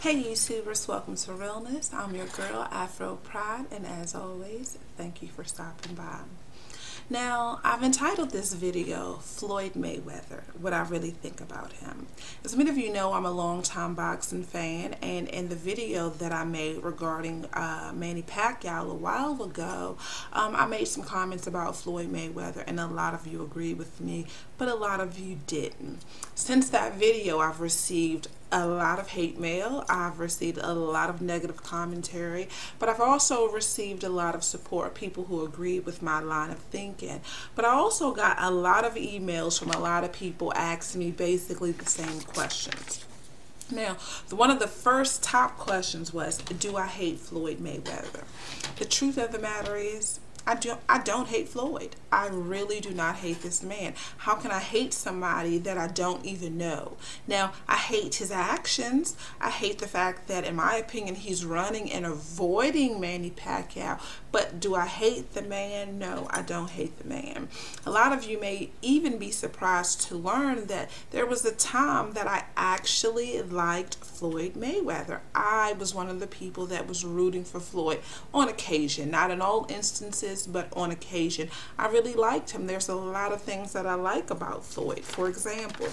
Hey YouTubers, welcome to Realness. I'm your girl, Afro Pride, and as always, thank you for stopping by. Now, I've entitled this video, Floyd Mayweather, what I really think about him. As many of you know, I'm a longtime boxing fan, and in the video that I made regarding Manny Pacquiao a while ago, I made some comments about Floyd Mayweather, and a lot of you agreed with me, but a lot of you didn't. Since that video, I've received a lot of hate mail. I've received a lot of negative commentary, but I've also received a lot of support, people who agree with my line of thinking. But I also got a lot of emails from a lot of people asking me basically the same questions. Now, one of the first top questions was, do I hate Floyd Mayweather? The truth of the matter is, I don't hate Floyd. I really do not hate this man. How can I hate somebody that I don't even know? Now, I hate his actions. I hate the fact that, in my opinion, he's running and avoiding Manny Pacquiao. But do I hate the man? No, I don't hate the man. A lot of you may even be surprised to learn that there was a time that I actually liked Floyd Mayweather. I was one of the people that was rooting for Floyd on occasion, not in all instances, but on occasion. I really liked him. There's a lot of things that I like about Floyd. For example,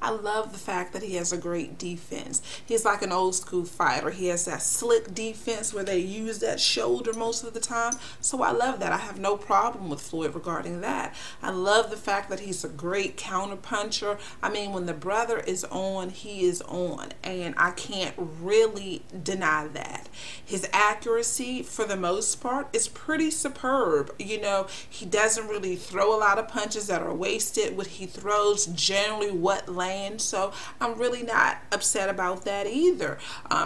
I love the fact that he has a great defense. He's like an old school fighter. He has that slick defense where they use that shoulder most of the time. So I love that. I have no problem with Floyd regarding that. I love the fact that he's a great counter puncher. I mean, when the brother is on, he is on. And I can't really deny that. His accuracy, for the most part, is pretty superb. You know, he doesn't really throw a lot of punches that are wasted. What he throws, generally what lands. So I'm really not upset about that either.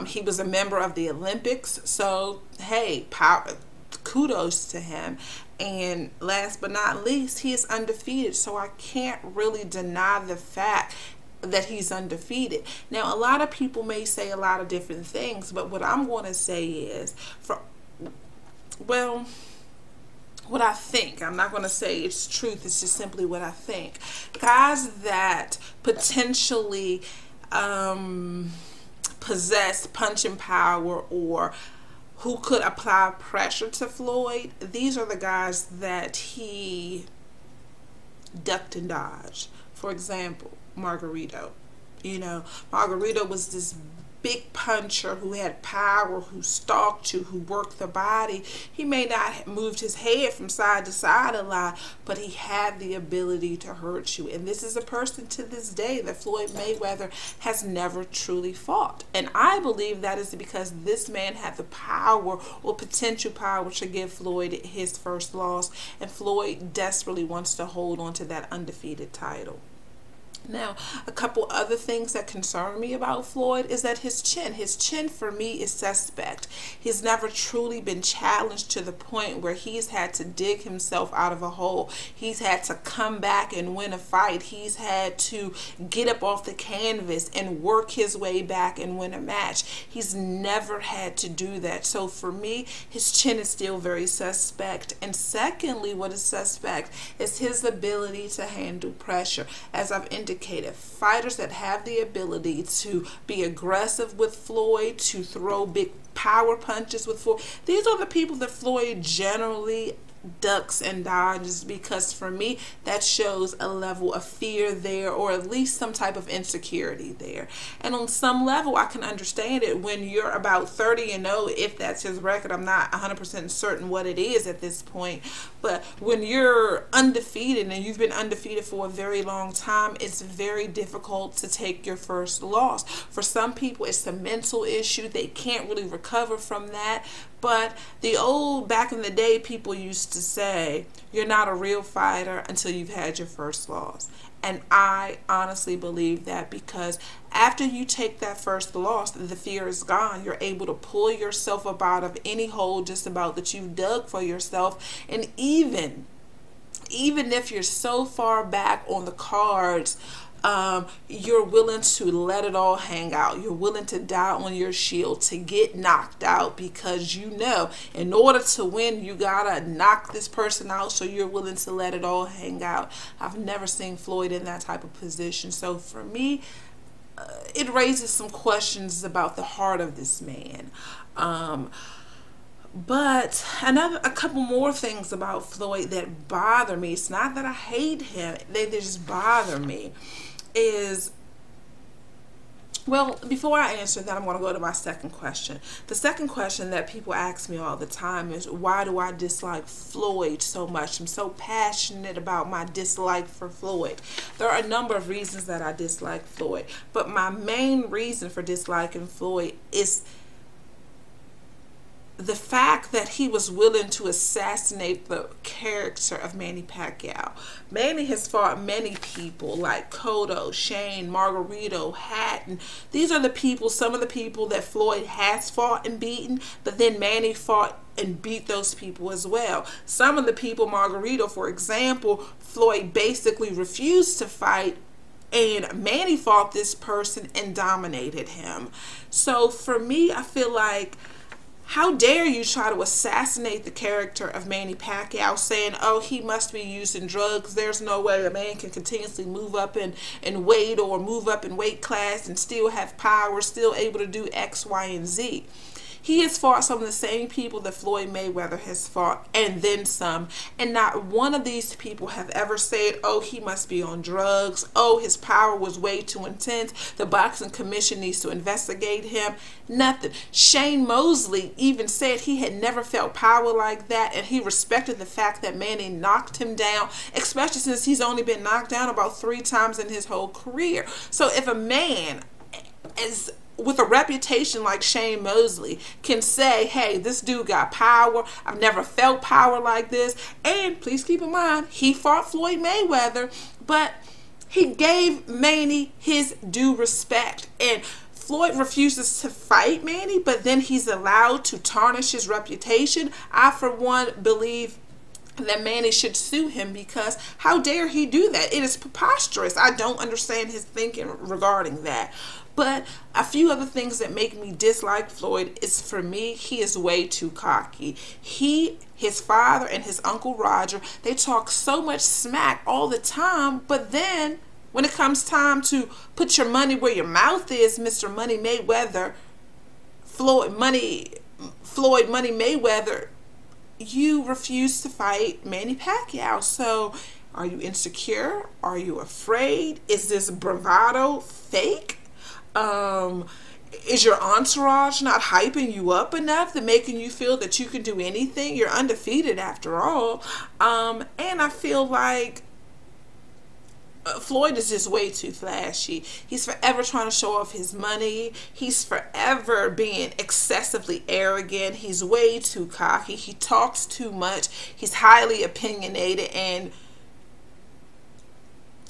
He was a member of the Olympics, so hey, kudos to him. And last but not least, he is undefeated, so I can't really deny the fact that he's undefeated. Now, a lot of people may say a lot of different things, but what I'm going to say is, what I think. I'm not going to say it's truth. It's just simply what I think. Guys that potentially possess punching power or who could apply pressure to Floyd, these are the guys that he ducked and dodged. For example, Margarito. You know, Margarito was this big puncher who had power, who stalked you, who worked the body. He may not have moved his head from side to side a lot, but he had the ability to hurt you. And this is a person to this day that Floyd Mayweather has never truly fought. And I believe that is because this man had the power or potential power to give Floyd his first loss. And Floyd desperately wants to hold on to that undefeated title. Now, a couple other things that concern me about Floyd is that his chin for me is suspect. He's never truly been challenged to the point where he's had to dig himself out of a hole. He's had to come back and win a fight. He's had to get up off the canvas and work his way back and win a match. He's never had to do that. So for me, his chin is still very suspect. And secondly, what is suspect is his ability to handle pressure. As I've indicated, fighters that have the ability to be aggressive with Floyd, to throw big power punches with Floyd, these are the people that Floyd generally ducks and dodges, because for me that shows a level of fear there, or at least some type of insecurity there. And on some level I can understand it. When you're about 30-0, if that's his record, I'm not 100% certain what it is at this point, but when you're undefeated and you've been undefeated for a very long time, it's very difficult to take your first loss. For some people it's a mental issue, they can't really recover from that. But the old, back in the day, people used to say, you're not a real fighter until you've had your first loss. And I honestly believe that, because after you take that first loss, the fear is gone. You're able to pull yourself up out of any hole just about that you've dug for yourself. And even if you're so far back on the cards, you're willing to let it all hang out. You're willing to die on your shield, to get knocked out, because you know in order to win you gotta knock this person out, so you're willing to let it all hang out. I've never seen Floyd in that type of position. So for me, it raises some questions about the heart of this man. But a couple more things about Floyd that bother me. It's not that I hate him; they just bother me. Well, before I answer that, I'm going to go to my second question. The second question that people ask me all the time is, why do I dislike Floyd so much? I'm so passionate about my dislike for Floyd. There are a number of reasons that I dislike Floyd, but my main reason for disliking Floyd is the fact that he was willing to assassinate the character of Manny Pacquiao. Manny has fought many people like Cotto, Shane, Margarito, Hatton. These are the people, some of the people that Floyd has fought and beaten, but then Manny fought and beat those people as well. Some of the people, Margarito, for example, Floyd basically refused to fight, and Manny fought this person and dominated him. So for me, I feel like, how dare you try to assassinate the character of Manny Pacquiao, saying, oh, he must be using drugs. There's no way a man can continuously move up in weight or move up in weight class and still have power, still able to do X, Y, and Z. He has fought some of the same people that Floyd Mayweather has fought, and then some. And not one of these people have ever said, oh, he must be on drugs. Oh, his power was way too intense. The boxing commission needs to investigate him. Nothing. Shane Mosley even said he had never felt power like that, and he respected the fact that Manny knocked him down, especially since he's only been knocked down about 3 times in his whole career. So if a man is with a reputation like Shane Mosley can say, hey, this dude got power, I've never felt power like this, and please keep in mind, he fought Floyd Mayweather, but he gave Manny his due respect. And Floyd refuses to fight Manny, but then he's allowed to tarnish his reputation. I, for one, believe that Manny should sue him, because how dare he do that? It is preposterous. I don't understand his thinking regarding that. But a few other things that make me dislike Floyd is, for me, he is way too cocky. His father and his Uncle Roger, they talk so much smack all the time, but then when it comes time to put your money where your mouth is, Mr. Money Mayweather, Floyd Money Mayweather, you refuse to fight Manny Pacquiao. So are you insecure? Are you afraid? Is this bravado fake? Is your entourage not hyping you up enough, to making you feel that you can do anything? You're undefeated after all. And I feel like Floyd is just way too flashy. He's forever trying to show off his money. He's forever being excessively arrogant. He's way too cocky. He talks too much. He's highly opinionated, and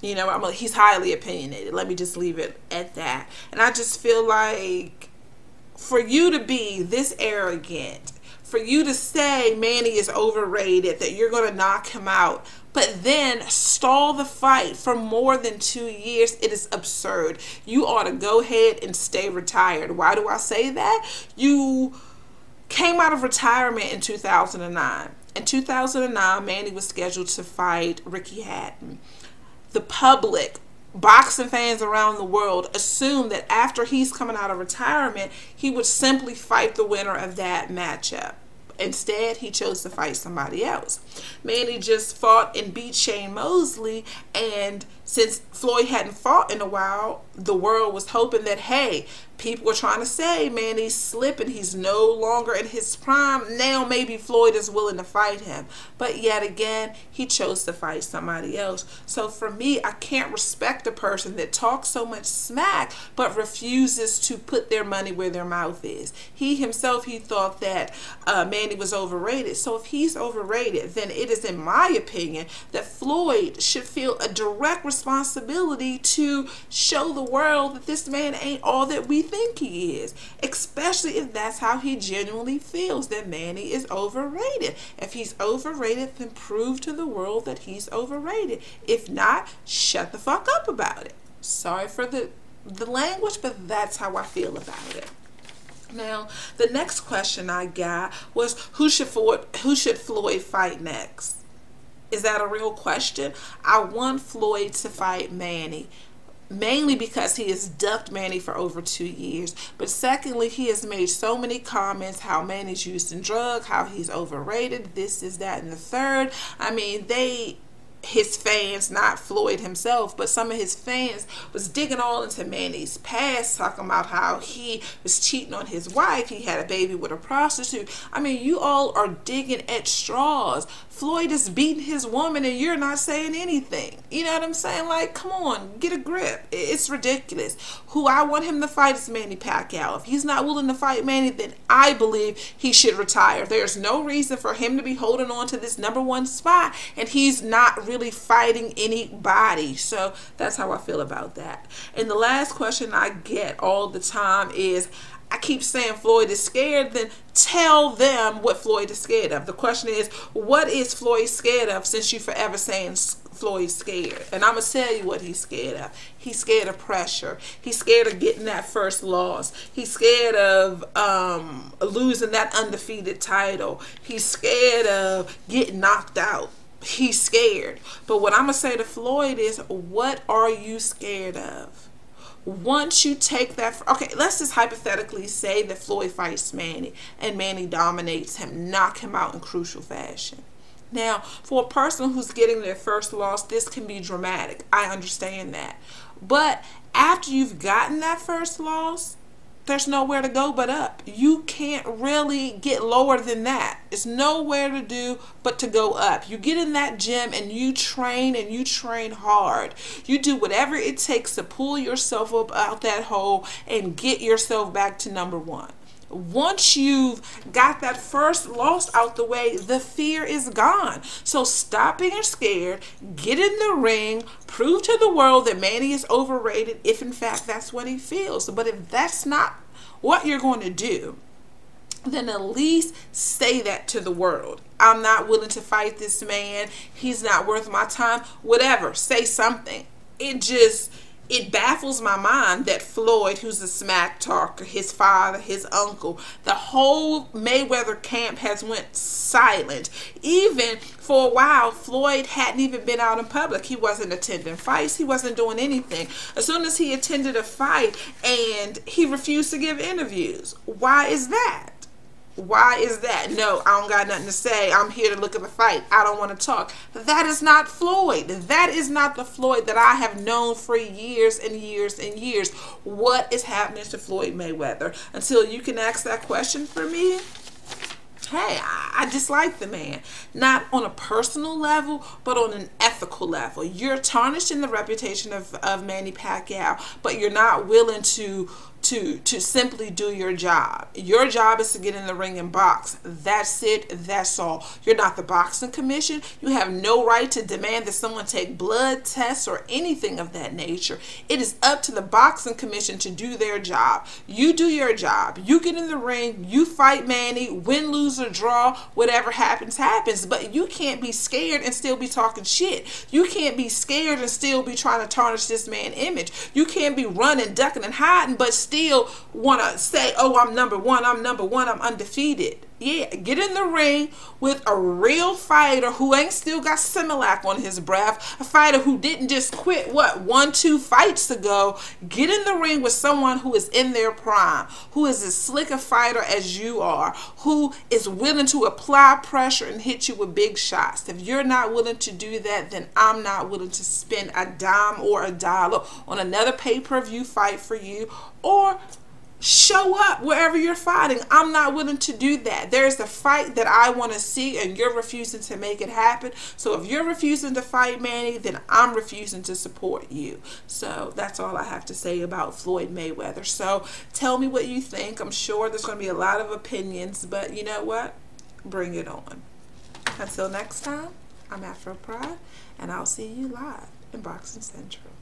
he's highly opinionated. Let me just leave it at that. And I just feel like, for you to be this arrogant, for you to say Manny is overrated, that you're going to knock him out, but then stall the fight for more than 2 years, it is absurd. You ought to go ahead and stay retired. Why do I say that? You came out of retirement in 2009. In 2009, Manny was scheduled to fight Ricky Hatton. The public, boxing fans around the world, assumed that after he's coming out of retirement, he would simply fight the winner of that matchup. Instead, he chose to fight somebody else. Manny just fought and beat Shane Mosley, and since Floyd hadn't fought in a while, the world was hoping that, hey, people were trying to say Manny's slipping, he's no longer in his prime, now maybe Floyd is willing to fight him. But yet again, he chose to fight somebody else. So for me, I can't respect a person that talks so much smack but refuses to put their money where their mouth is. He himself, he thought that Manny was overrated. So if he's overrated, then it is, in my opinion, that Floyd should feel a direct responsibility to show the world that this man ain't all that we think he is, especially if that's how he genuinely feels, that Manny is overrated. If he's overrated, then prove to the world that he's overrated. If not, shut the fuck up about it. Sorry for the language, but that's how I feel about it. Now, the next question I got was, who should Floyd fight next? Is that a real question? I want Floyd to fight Manny. mainly because he has ducked Manny for over 2 years. But secondly, he has made so many comments how Manny's using drugs, how he's overrated, this is that and the third. I mean, his fans, not Floyd himself, but some of his fans was digging all into Manny's past, talking about how he was cheating on his wife, he had a baby with a prostitute. I mean, you all are digging at straws. Floyd is beating his woman and you're not saying anything. You know what I'm saying? Like, come on, get a grip. It's ridiculous. Who I want him to fight is Manny Pacquiao. If he's not willing to fight Manny, then I believe he should retire. There's no reason for him to be holding on to this #1 spot, and he's not really fighting anybody. So that's how I feel about that. And the last question I get all the time is, I keep saying Floyd is scared, then tell them what Floyd is scared of. The question is, what is Floyd scared of, since you forever saying Floyd's scared? And I'm going to tell you what he's scared of. He's scared of pressure. He's scared of getting that first loss. He's scared of losing that undefeated title. He's scared of getting knocked out. He's scared. But what I'm going to say to Floyd is, what are you scared of? Once you take that, okay, let's just hypothetically say that Floyd fights Manny and Manny dominates him, knock him out in crucial fashion. Now, for a person who's getting their first loss, this can be dramatic. I understand that. But after you've gotten that first loss, there's nowhere to go but up. You can't really get lower than that. It's nowhere to do but to go up. You get in that gym and you train hard. You do whatever it takes to pull yourself up out that hole and get yourself back to #1. Once you've got that first loss out the way, the fear is gone. So stop being scared, get in the ring, prove to the world that Manny is overrated, if in fact that's what he feels. But if that's not what you're going to do, then at least say that to the world. I'm not willing to fight this man. He's not worth my time. Whatever. Say something. It baffles my mind that Floyd, who's a smack talker, his father, his uncle, the whole Mayweather camp has went silent. Even for a while, Floyd hadn't even been out in public. He wasn't attending fights. He wasn't doing anything. As soon as he attended a fight, and he refused to give interviews. Why is that? Why is that? No, I don't got nothing to say. I'm here to look at the fight. I don't want to talk. That is not Floyd. That is not the Floyd that I have known for years and years and years. What is happening to Floyd Mayweather? Until you can ask that question for me, hey, I dislike the man. Not on a personal level, but on an ethical level. You're tarnishing the reputation of Manny Pacquiao, but you're not willing to simply do your job. Your job is to get in the ring and box. That's it. That's all. You're not the boxing commission. You have no right to demand that someone take blood tests or anything of that nature. It is up to the boxing commission to do their job. You do your job. You get in the ring. You fight Manny. Win, lose, or draw. Whatever happens, happens. But you can't be scared and still be talking shit. You can't be scared and still be trying to tarnish this man's image. You can't be running, ducking, and hiding, but still want to say, oh, I'm #1, I'm #1, I'm undefeated. Yeah, get in the ring with a real fighter who ain't still got Similac on his breath, a fighter who didn't just quit, 1-2 fights ago. Get in the ring with someone who is in their prime, who is as slick a fighter as you are, who is willing to apply pressure and hit you with big shots. If you're not willing to do that, then I'm not willing to spend a dime or a dollar on another pay-per-view fight for you, or show up wherever you're fighting. I'm not willing to do that. There's a fight that I want to see, and you're refusing to make it happen. So if you're refusing to fight Manny, then I'm refusing to support you. So that's all I have to say about Floyd Mayweather. So tell me what you think. I'm sure there's going to be a lot of opinions, but you know what? Bring it on. Until next time, I'm Afro Pride, and I'll see you live in Boxing Central.